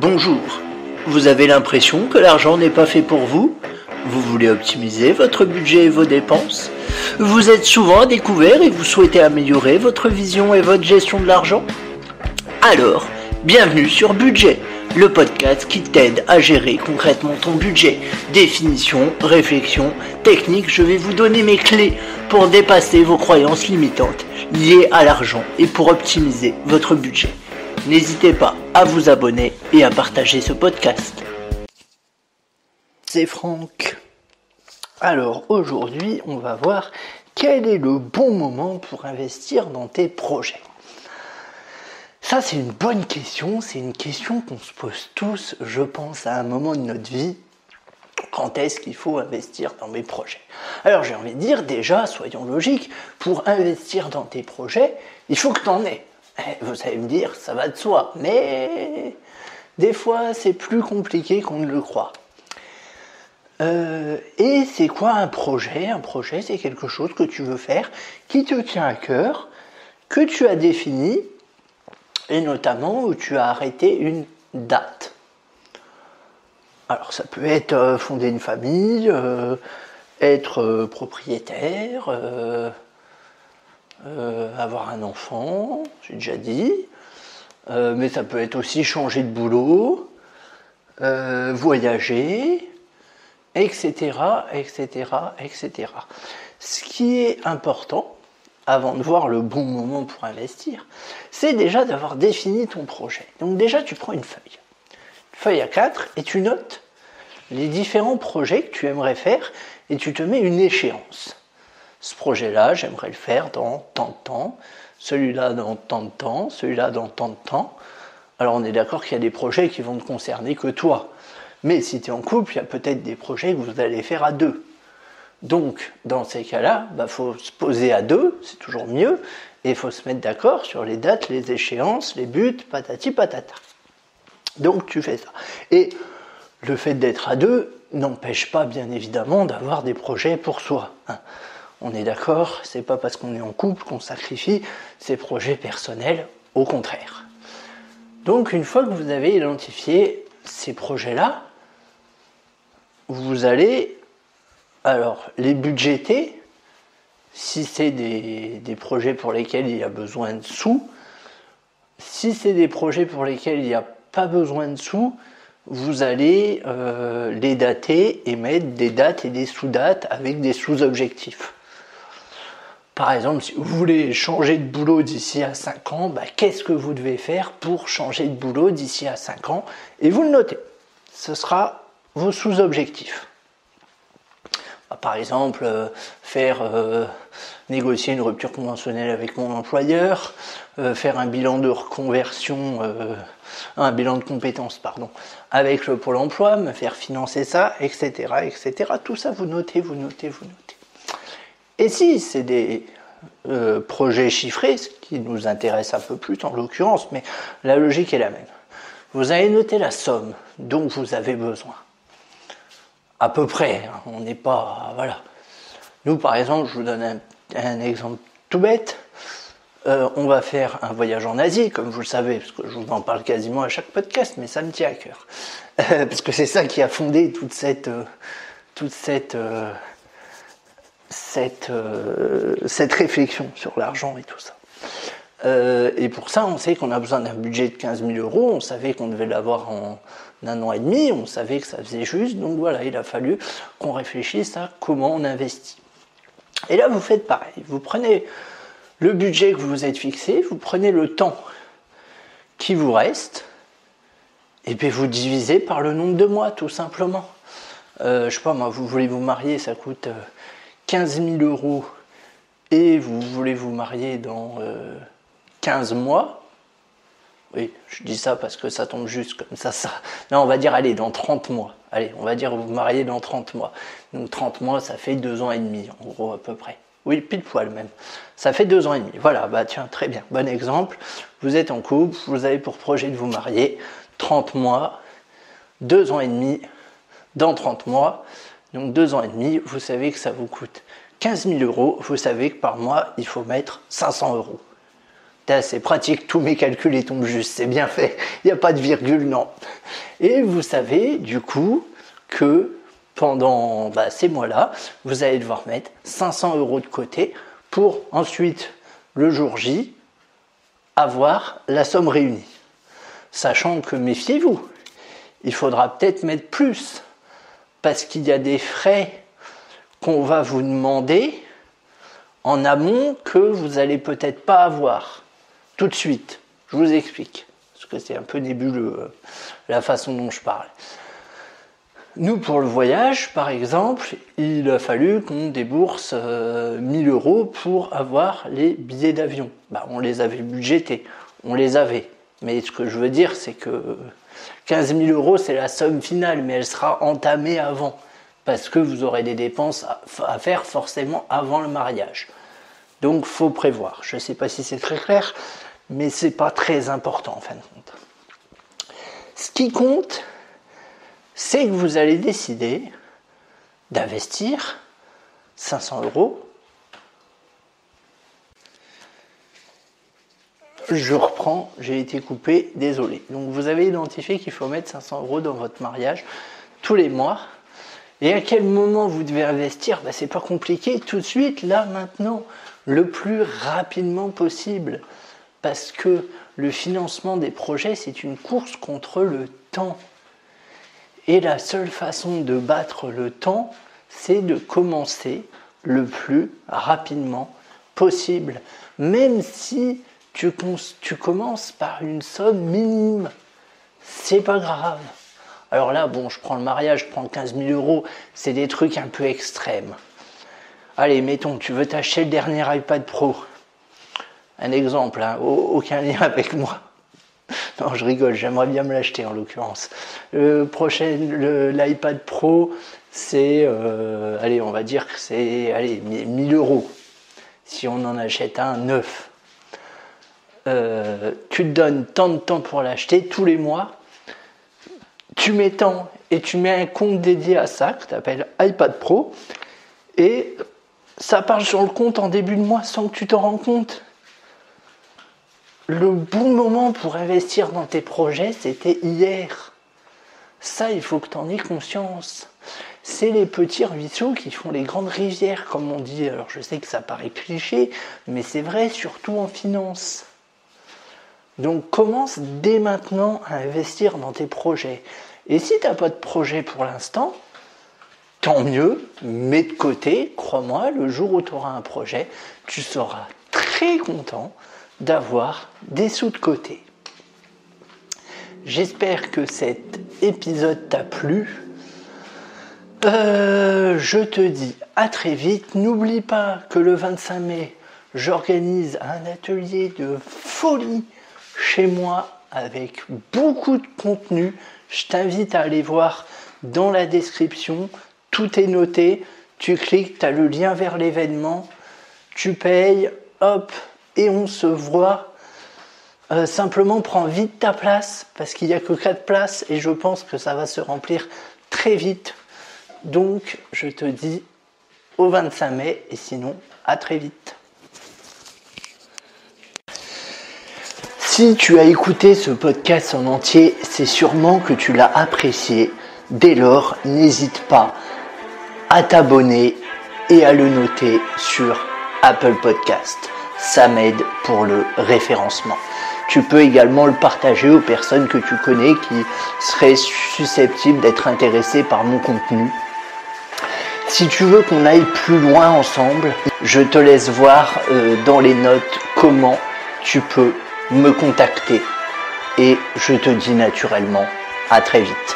Bonjour, vous avez l'impression que l'argent n'est pas fait pour vous? Vous voulez optimiser votre budget et vos dépenses? Vous êtes souvent à découvert et vous souhaitez améliorer votre vision et votre gestion de l'argent? Alors, bienvenue sur Budget, le podcast qui t'aide à gérer concrètement ton budget. Définition, réflexion, technique, je vais vous donner mes clés pour dépasser vos croyances limitantes liées à l'argent et pour optimiser votre budget. N'hésitez pas à vous abonner et à partager ce podcast. C'est Franck. Alors aujourd'hui, on va voir quel est le bon moment pour investir dans tes projets. Ça, c'est une bonne question. C'est une question qu'on se pose tous, je pense, à un moment de notre vie. Quand est-ce qu'il faut investir dans mes projets? Alors j'ai envie de dire, déjà, soyons logiques, pour investir dans tes projets, il faut que tu en aies. Vous allez me dire, ça va de soi, mais des fois c'est plus compliqué qu'on ne le croit. Et c'est quoi un projet? Un projet, c'est quelque chose que tu veux faire, qui te tient à cœur, que tu as défini, et notamment où tu as arrêté une date. Alors ça peut être fonder une famille, être propriétaire, avoir un enfant, j'ai déjà dit, mais ça peut être aussi changer de boulot, voyager, etc., etc., etc. Ce qui est important, avant de voir le bon moment pour investir, c'est déjà d'avoir défini ton projet. Donc déjà, tu prends une feuille A4, et tu notes les différents projets que tu aimerais faire, et tu te mets une échéance. Ce projet-là, j'aimerais le faire dans tant de temps, celui-là dans tant de temps, celui-là dans tant de temps. Alors on est d'accord qu'il y a des projets qui vont ne concerner que toi. Mais si tu es en couple, il y a peut-être des projets que vous allez faire à deux. Donc dans ces cas-là, faut se poser à deux, c'est toujours mieux, et il faut se mettre d'accord sur les dates, les échéances, les buts, patati patata. Donc tu fais ça. Et le fait d'être à deux n'empêche pas bien évidemment d'avoir des projets pour soi. On est d'accord, c'est pas parce qu'on est en couple qu'on sacrifie ses projets personnels, au contraire. Donc une fois que vous avez identifié ces projets-là, vous allez alors les budgéter, si c'est des projets pour lesquels il y a besoin de sous. Si c'est des projets pour lesquels il n'y a pas besoin de sous, vous allez les dater et mettre des dates et des sous-dates avec des sous-objectifs. Par exemple, si vous voulez changer de boulot d'ici à 5 ans, qu'est-ce que vous devez faire pour changer de boulot d'ici à 5 ans? Et vous le notez. Ce sera vos sous-objectifs. Par exemple, négocier une rupture conventionnelle avec mon employeur, faire un bilan de reconversion, un bilan de compétences, avec le Pôle emploi, me faire financer ça, etc., etc. Tout ça, vous notez. Et si c'est des projets chiffrés, ce qui nous intéresse un peu plus en l'occurrence, mais la logique est la même. Vous allez noter la somme dont vous avez besoin. À peu près, on n'est pas... Voilà. Nous, par exemple, je vous donne un exemple tout bête. On va faire un voyage en Asie, comme vous le savez, parce que je vous en parle quasiment à chaque podcast, mais ça me tient à cœur. Parce que c'est ça qui a fondé toute cette réflexion sur l'argent et tout ça. Et pour ça, on sait qu'on a besoin d'un budget de 15 000 euros, on savait qu'on devait l'avoir en un an et demi, on savait que ça faisait juste, donc voilà, il a fallu qu'on réfléchisse à comment on investit. Et là, vous faites pareil, vous prenez le budget que vous vous êtes fixé, vous prenez le temps qui vous reste, et puis vous divisez par le nombre de mois, tout simplement. Je sais pas, moi, vous voulez vous marier, ça coûte 15 000 euros, et vous voulez vous marier dans 15 mois, oui, je dis ça parce que ça tombe juste comme ça. Non, on va dire, allez, dans 30 mois. Allez, on va dire vous vous mariez dans 30 mois. Donc 30 mois, ça fait 2 ans et demi, en gros, à peu près. Oui, pile poil même. Ça fait 2 ans et demi. Voilà, tiens, très bien. Bon exemple. Vous êtes en couple, vous avez pour projet de vous marier. 30 mois, 2 ans et demi, dans 30 mois. Donc 2 ans et demi, vous savez que ça vous coûte 15 000 euros. Vous savez que par mois, il faut mettre 500 euros. C'est pratique, tous mes calculs ils tombent juste, c'est bien fait, il n'y a pas de virgule, non. Et vous savez du coup que pendant ces mois-là, vous allez devoir mettre 500 € de côté pour ensuite, le jour J, avoir la somme réunie. Sachant que, méfiez-vous, il faudra peut-être mettre plus, parce qu'il y a des frais qu'on va vous demander en amont que vous n'allez peut-être pas avoir tout de suite. Je vous explique, parce que c'est un peu nébuleux la façon dont je parle. Nous, pour le voyage, par exemple, il a fallu qu'on débourse 1000 € pour avoir les billets d'avion. On les avait budgétés, on les avait. Mais ce que je veux dire, c'est que 15 000 €, c'est la somme finale, mais elle sera entamée avant. Parce que vous aurez des dépenses à faire forcément avant le mariage. Donc, faut prévoir. Je ne sais pas si c'est très clair, mais c'est pas très important en fin de compte. Ce qui compte, c'est que vous allez décider d'investir 500 €. Je reprends, j'ai été coupé, désolé. Donc vous avez identifié qu'il faut mettre 500 € dans votre mariage tous les mois. Et à quel moment vous devez investir ? C'est pas compliqué, tout de suite, là, maintenant, le plus rapidement possible. Parce que le financement des projets, c'est une course contre le temps. Et la seule façon de battre le temps, c'est de commencer le plus rapidement possible. Même si tu commences par une somme minime, c'est pas grave. Alors là, je prends le mariage, je prends 15 000 €, c'est des trucs un peu extrêmes. Allez, mettons, tu veux t'acheter le dernier iPad Pro. Un exemple, aucun lien avec moi. Non, je rigole, j'aimerais bien me l'acheter en l'occurrence. L'iPad Pro, c'est, on va dire que c'est 1000 €. Si on en achète un neuf. Tu te donnes tant de temps pour l'acheter tous les mois. Tu mets tant et tu mets un compte dédié à ça que tu appelles iPad Pro. Et ça part sur le compte en début de mois sans que tu t'en rends compte. Le bon moment pour investir dans tes projets, c'était hier. Ça, il faut que tu en aies conscience. C'est les petits ruisseaux qui font les grandes rivières, comme on dit. Alors, je sais que ça paraît cliché, mais c'est vrai, surtout en finance. Donc, commence dès maintenant à investir dans tes projets. Et si tu n'as pas de projet pour l'instant, tant mieux, mets de côté. Crois-moi, le jour où tu auras un projet, tu seras très content d'avoir des sous de côté. J'espère que cet épisode t'a plu. Je te dis à très vite. N'oublie pas que le 25 mai, j'organise un atelier de folie chez moi avec beaucoup de contenu. Je t'invite à aller voir dans la description. Tout est noté. Tu cliques, tu as le lien vers l'événement. Tu payes, hop, et on se voit. Simplement, prends vite ta place parce qu'il n'y a que 4 places et je pense que ça va se remplir très vite. Donc, je te dis au 25 mai et sinon, à très vite. Si tu as écouté ce podcast en entier, c'est sûrement que tu l'as apprécié. Dès lors, n'hésite pas à t'abonner et à le noter sur Apple Podcast. Ça m'aide pour le référencement. Tu peux également le partager aux personnes que tu connais qui seraient susceptibles d'être intéressées par mon contenu. Si tu veux qu'on aille plus loin ensemble, je te laisse voir dans les notes comment tu peux me contacter. Et je te dis naturellement à très vite.